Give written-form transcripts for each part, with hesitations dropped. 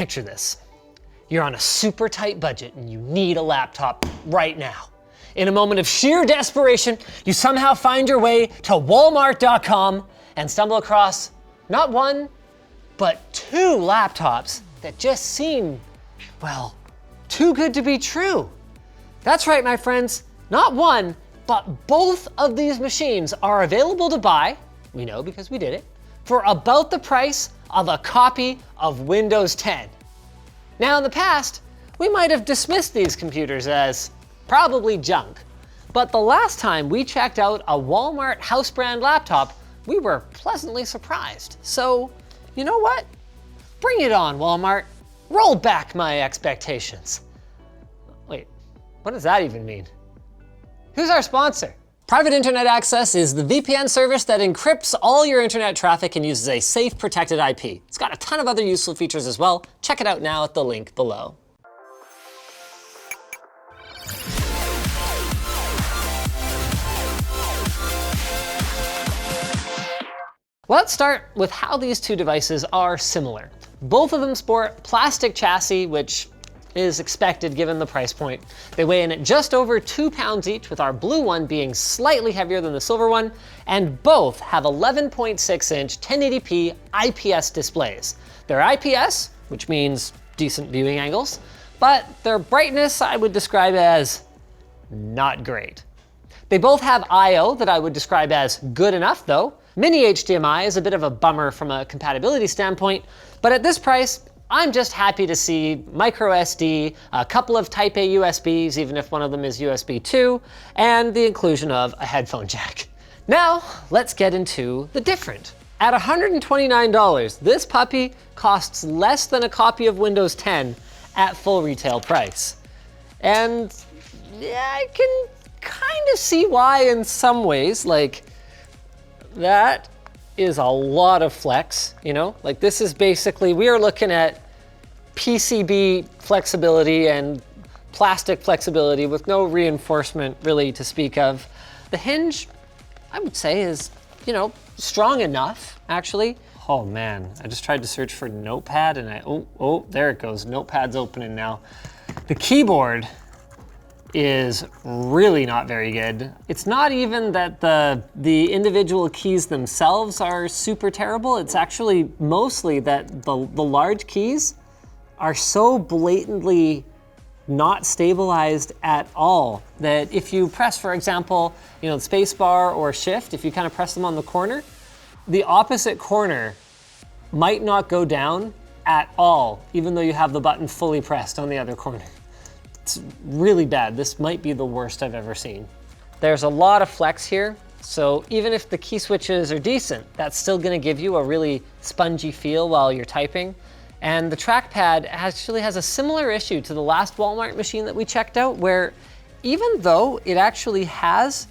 Picture this. You're on a super tight budget and you need a laptop right now. In a moment of sheer desperation, you somehow find your way to Walmart.com and stumble across not one, but two laptops that just seem, well, too good to be true. That's right, my friends. Not one, but both of these machines are available to buy, we know because we did it, for about the price of a copy of Windows 10. Now in the past, we might have dismissed these computers as probably junk, but the last time we checked out a Walmart house brand laptop, we were pleasantly surprised. So, you know what? Bring it on, Walmart. Roll back my expectations. Wait, what does that even mean? Who's our sponsor? Private Internet Access is the VPN service that encrypts all your internet traffic and uses a safe, protected IP. It's got a ton of other useful features as well. Check it out now at the link below. Let's start with how these two devices are similar. Both of them sport plastic chassis, which is expected given the price point. They weigh in at just over 2 pounds each, with our blue one being slightly heavier than the silver one, and both have 11.6-inch 1080p IPS displays. They're IPS, which means decent viewing angles, but their brightness I would describe as not great. They both have I/O that I would describe as good enough though. Mini HDMI is a bit of a bummer from a compatibility standpoint, but at this price, I'm just happy to see micro SD, a couple of Type A USBs, even if one of them is USB 2, and the inclusion of a headphone jack. Now, let's get into the different. At $129, this puppy costs less than a copy of Windows 10 at full retail price. And yeah, I can kind of see why in some ways. Like, that is a lot of flex, you know? Like, this is basically, we are looking at PCB flexibility and plastic flexibility with no reinforcement really to speak of. The hinge, I would say, is, you know, strong enough, actually. Oh man, I just tried to search for Notepad and oh, there it goes. Notepad's opening now. The keyboard is really not very good. It's not even that the individual keys themselves are super terrible. It's actually mostly that the large keys are so blatantly not stabilized at all that if you press, for example, you know, the space bar or shift, if you kind of press them on the corner, the opposite corner might not go down at all, even though you have the button fully pressed on the other corner. It's really bad. This might be the worst I've ever seen. There's a lot of flex here, so even if the key switches are decent, that's still gonna give you a really spongy feel while you're typing. And the trackpad actually has a similar issue to the last Walmart machine that we checked out, where even though it actually has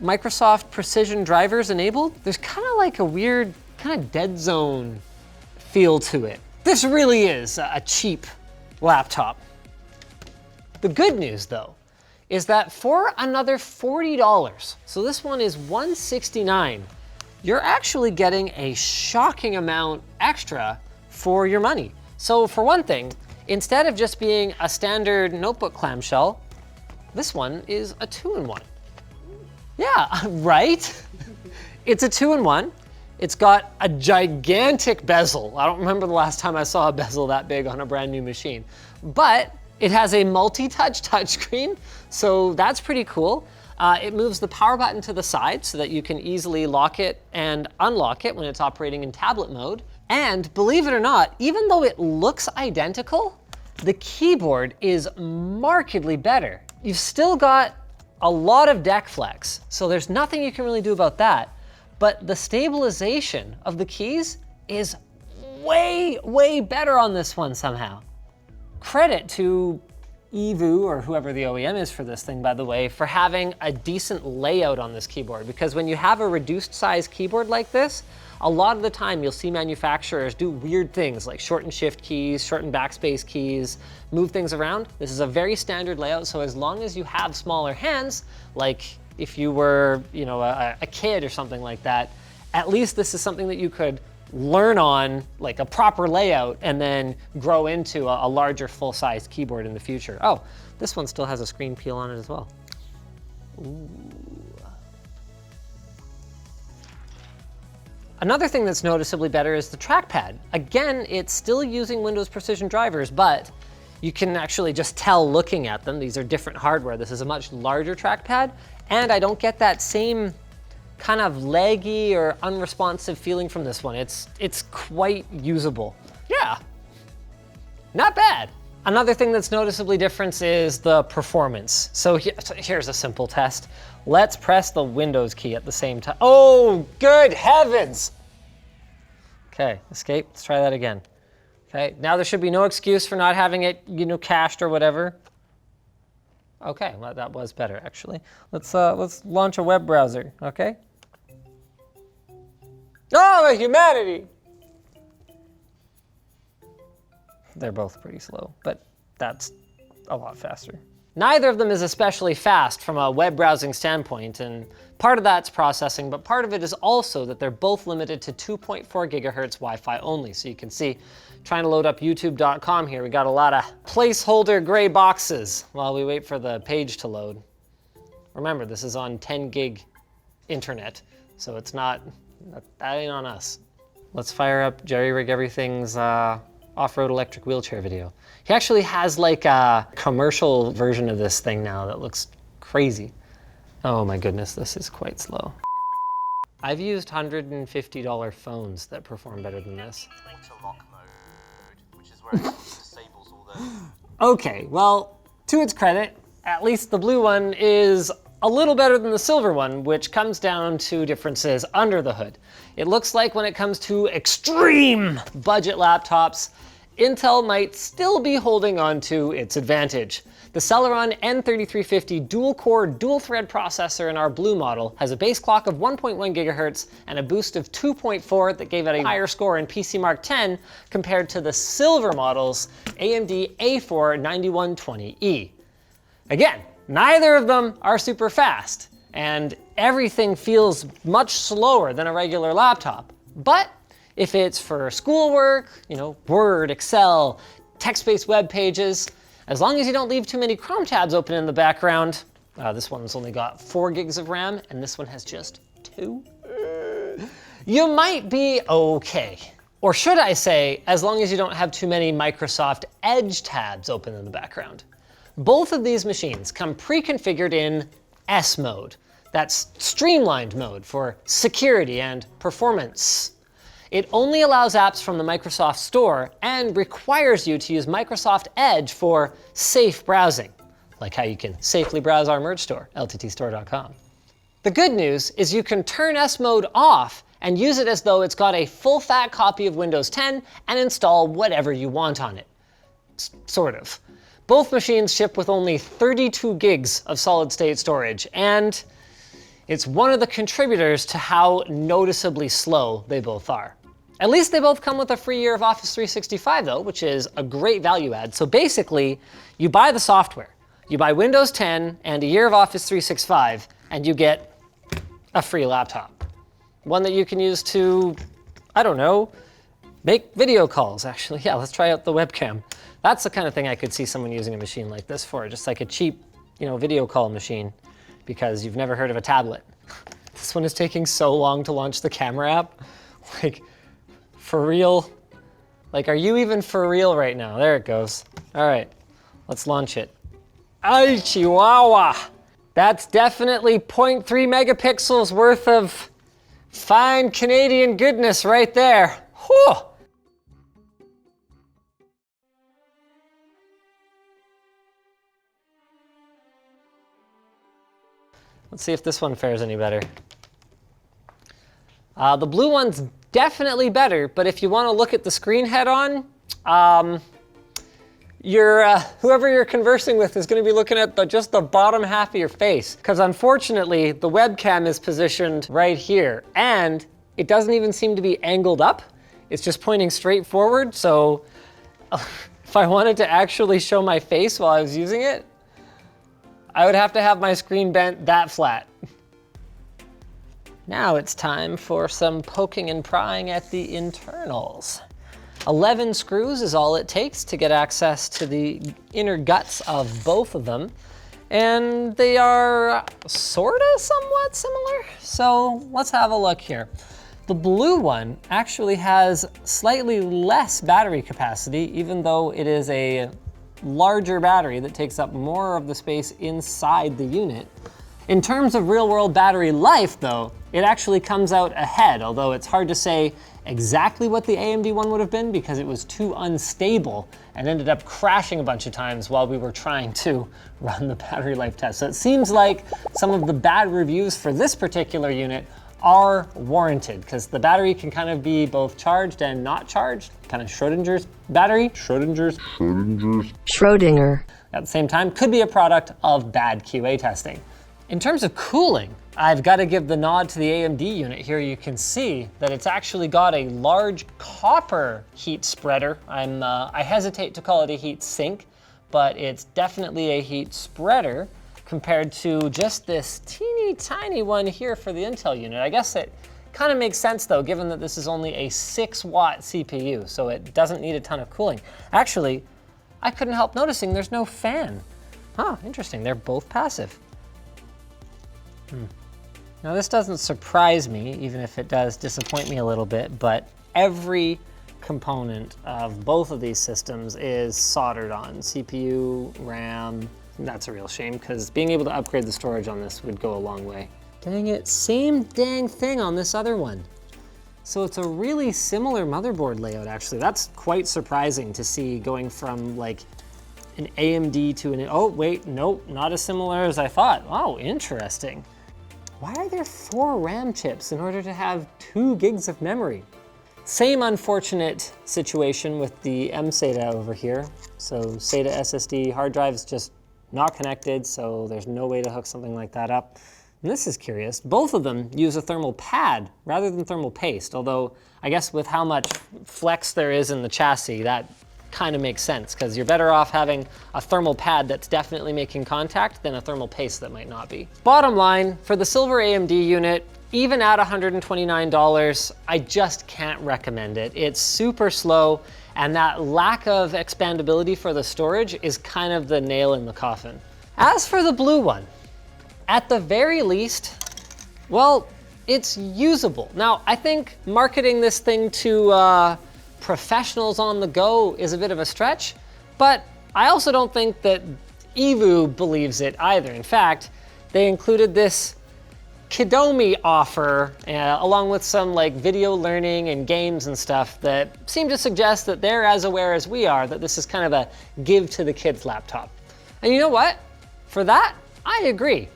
Microsoft Precision drivers enabled, there's kind of like a weird kind of dead zone feel to it. This really is a cheap laptop. The good news though, is that for another $40, so this one is $169, you're actually getting a shocking amount extra for your money. So for one thing, instead of just being a standard notebook clamshell, this one is a 2-in-1. Yeah, right? It's a 2-in-1. It's got a gigantic bezel. I don't remember the last time I saw a bezel that big on a brand new machine, but it has a multi-touch touchscreen, so that's pretty cool. It moves the power button to the side so that you can easily lock it and unlock it when it's operating in tablet mode. And believe it or not, even though it looks identical, the keyboard is markedly better. You've still got a lot of deck flex, so there's nothing you can really do about that. But the stabilization of the keys is way, way better on this one somehow. Credit to EVOO, or whoever the OEM is for this thing, by the way, for having a decent layout on this keyboard, because when you have a reduced size keyboard like this, a lot of the time you'll see manufacturers do weird things like shorten shift keys, shorten backspace keys, move things around. This is a very standard layout, so as long as you have smaller hands, like if you were, you know, a kid or something like that, at least this is something that you could learn on like a proper layout and then grow into a larger full-size keyboard in the future. Oh, this one still has a screen peel on it as well. Ooh. Another thing that's noticeably better is the trackpad. Again, it's still using Windows Precision drivers, but you can actually just tell looking at them. These are different hardware. This is a much larger trackpad, and I don't get that same kind of laggy or unresponsive feeling from this one. It's quite usable. Yeah, not bad. Another thing that's noticeably different is the performance. So here's a simple test. Let's press the Windows key at the same time. Oh, good heavens. Okay, escape, let's try that again. Okay, now there should be no excuse for not having it, cached or whatever. Okay, well, that was better actually. Let's launch a web browser, okay? Oh, the humanity! They're both pretty slow, but that's a lot faster. Neither of them is especially fast from a web browsing standpoint, and part of that's processing, but part of it is also that they're both limited to 2.4 gigahertz Wi-Fi only. So you can see, trying to load up youtube.com here, we got a lot of placeholder gray boxes while we wait for the page to load. Remember, this is on 10 gig internet, so it's not, that ain't on us. Let's fire up Jerry Rig Everything's off-road electric wheelchair video. He actually has like a commercial version of this thing now that looks crazy. Oh my goodness, this is quite slow. I've used $150 phones that perform better than this. Auto-lock mode, which is where it disables all the... Okay, well, to its credit, at least the blue one is a little better than the silver one, which comes down to differences under the hood. It looks like when it comes to extreme budget laptops, Intel might still be holding on to its advantage. The Celeron N3350 dual-core, dual-thread processor in our blue model has a base clock of 1.1 gigahertz and a boost of 2.4 that gave it a higher score in PC Mark 10 compared to the silver model's AMD A4 9120E. Again, neither of them are super fast, and everything feels much slower than a regular laptop. But if it's for schoolwork, Word, Excel, text-based web pages, as long as you don't leave too many Chrome tabs open in the background, this one's only got 4 gigs of RAM, and this one has just 2, you might be okay. Or should I say, as long as you don't have too many Microsoft Edge tabs open in the background. Both of these machines come pre-configured in S mode. That's streamlined mode for security and performance. It only allows apps from the Microsoft Store and requires you to use Microsoft Edge for safe browsing, like how you can safely browse our merch store, lttstore.com. The good news is you can turn S mode off and use it as though it's got a full-fat copy of Windows 10 and install whatever you want on it. Sort of. Both machines ship with only 32 gigs of solid-state storage, and it's one of the contributors to how noticeably slow they both are. At least they both come with a free year of Office 365 though, which is a great value add. So basically, you buy the software, you buy Windows 10 and a year of Office 365, and you get a free laptop. One that you can use to, I don't know, make video calls actually. Yeah, let's try out the webcam. That's the kind of thing I could see someone using a machine like this for, just like a cheap, video call machine, because you've never heard of a tablet. This one is taking so long to launch the camera app. Like, for real? Like, are you even for real right now? There it goes. All right, let's launch it. Ay, chihuahua. That's definitely 0.3 megapixels worth of fine Canadian goodness right there. Whew. Let's see if this one fares any better. The blue one's definitely better, but if you want to look at the screen head on, whoever you're conversing with is going to be looking at just the bottom half of your face, because unfortunately the webcam is positioned right here, and it doesn't even seem to be angled up. It's just pointing straight forward. So if I wanted to actually show my face while I was using it, I would have to have my screen bent that flat. Now it's time for some poking and prying at the internals. 11 screws is all it takes to get access to the inner guts of both of them. And they are sorta somewhat similar. So let's have a look here. The blue one actually has slightly less battery capacity, even though it is a larger battery that takes up more of the space inside the unit. In terms of real-world battery life, though, it actually comes out ahead, although it's hard to say exactly what the AMD one would have been because it was too unstable and ended up crashing a bunch of times while we were trying to run the battery life test. So it seems like some of the bad reviews for this particular unit are warranted because the battery can kind of be both charged and not charged, kind of Schrodinger's battery. Schrodinger. At the same time, could be a product of bad QA testing. In terms of cooling, I've got to give the nod to the AMD unit here. You can see that it's actually got a large copper heat spreader. I hesitate to call it a heat sink, but it's definitely a heat spreader compared to just this teeny tiny one here for the Intel unit. I guess it kind of makes sense though, given that this is only a 6-watt CPU, so it doesn't need a ton of cooling. Actually, I couldn't help noticing there's no fan. Huh, interesting, they're both passive. Now this doesn't surprise me, even if it does disappoint me a little bit, but every component of both of these systems is soldered on. CPU, RAM, that's a real shame because being able to upgrade the storage on this would go a long way. Dang it, same dang thing on this other one. So it's a really similar motherboard layout actually. That's quite surprising to see going from like an AMD to an, oh wait, nope, not as similar as I thought. Oh, interesting. Why are there 4 RAM chips in order to have 2 gigs of memory? Same unfortunate situation with the M-SATA over here. So SATA SSD hard drive is just not connected, so there's no way to hook something like that up. And this is curious. Both of them use a thermal pad rather than thermal paste, although I guess with how much flex there is in the chassis, that kind of makes sense because you're better off having a thermal pad that's definitely making contact than a thermal paste that might not be. Bottom line, for the silver AMD unit, even at $129, I just can't recommend it. It's super slow, and that lack of expandability for the storage is kind of the nail in the coffin. As for the blue one, at the very least, well, it's usable. Now, I think marketing this thing to professionals on the go is a bit of a stretch, but I also don't think that EVOO believes it either. In fact, they included this Kidomi offer along with some like video learning and games and stuff that seem to suggest that they're as aware as we are that this is kind of a give to the kids laptop. And you know what? For that, I agree.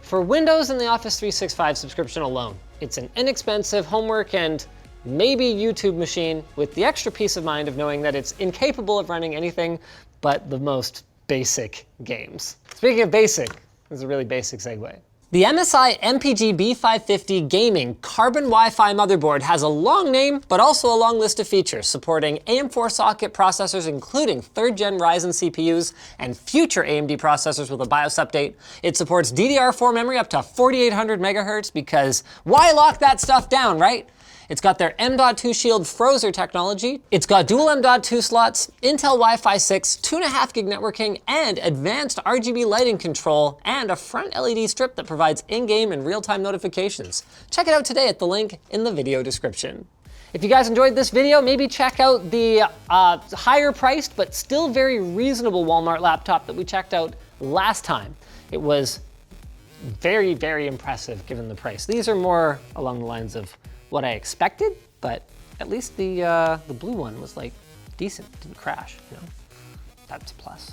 For Windows and the Office 365 subscription alone, it's an inexpensive homework and maybe YouTube machine with the extra peace of mind of knowing that it's incapable of running anything but the most basic games. Speaking of basic, this is a really basic segue. The MSI MPG B550 Gaming Carbon Wi-Fi motherboard has a long name, but also a long list of features, supporting AM4 socket processors, including 3rd gen Ryzen CPUs and future AMD processors with a BIOS update. It supports DDR4 memory up to 4800 megahertz because why lock that stuff down, right? It's got their M.2 Shield Frozer technology. It's got dual M.2 slots, Intel Wi-Fi 6, 2.5 gig networking, and advanced RGB lighting control, and a front LED strip that provides in-game and real-time notifications. Check it out today at the link in the video description. If you guys enjoyed this video, maybe check out the higher priced but still very reasonable Walmart laptop that we checked out last time. It was very, very impressive given the price. These are more along the lines of what I expected, but at least the blue one was like decent, didn't crash, you know? That's a plus.